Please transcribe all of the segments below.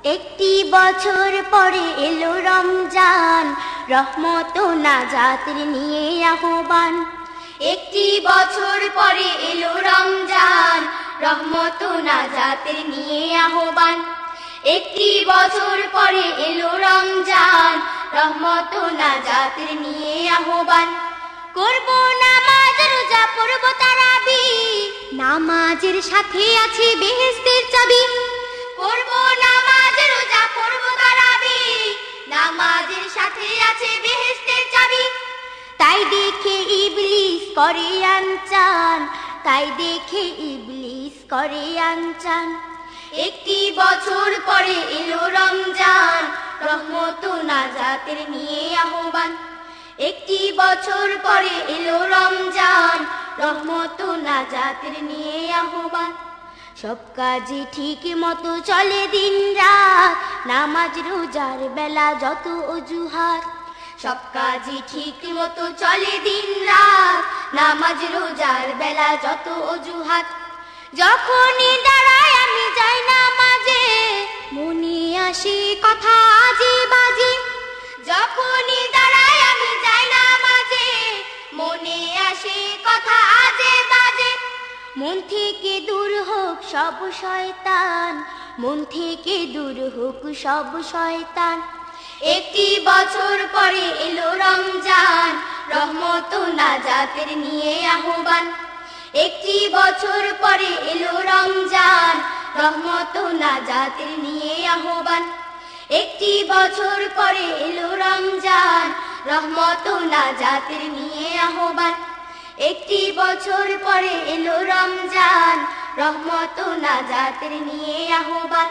একটি বছর পরে এলো রমজান, রহমত ও নাজাতের নিয়ে আহ্বান। একটি বছর পরে এলো রমজান, রহমত ও নাজাতের নিয়ে আহ্বান। একটি বছর পরে এলো রমজান, রহমত ও নাজাতের নিয়ে আহ্বান। করব নামাজ রোজা পড়ব তারাবিহ, নামাজের সাথে আছে বেহেশতের চাবি। করব নামাজ রোজা পড়ব তারাবিহ, নামাজের সাথে আছে বেহেশতের চাবি। তাই দেখে ইবলিস করে আনচান, তাই দেখে ইবলিস করে আনচান। একটি বছর পরে এলো রমজান, রহমত ও নাজাতের নিয়ে আহ্বান। একটি বছর পরে এলো রমজান, রহমত ও নাজাতের নিয়ে আহ্বান। সব কাজে ঠিক মতো চলে দিন রাত, নামাজ রোজার বেলা যত অজুহাত। সব কাজে ঠিক মতো চলে দিন রাত, নামাজ রোজার বেলা যত অজুহাত। যখনই দাঁড়াই আমি যাই নামাজে, মনে আসে কথা আজে বাজে। যখনই দাঁড়াই আমি যাই নামাজে, মনে আসে কথা আজে বাজে। মন থেকে দূর হোক সব শয়তান, মন থেকে দূর হোক সব শয়তান। একটি বছর পরে এলো রমজান, রহমত ও নাজাতের নিয়ে আহ্বান। একটি বছর পরে এলো রমজান, রহমত ও নাজাতের নিয়ে আহ্বান। একটি বছর পরে এলো রমজান, রহমত ও নাজাতের নিয়ে আহ্বান। একটি বছর পরে এলো রমজান, রহমত ও নাজাতের নিয়ে আহ্বান।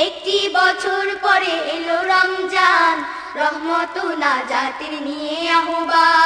একটি বছর পরে এলো রমজান, রহমত ও নাজাতের নিয়ে আহ্বান।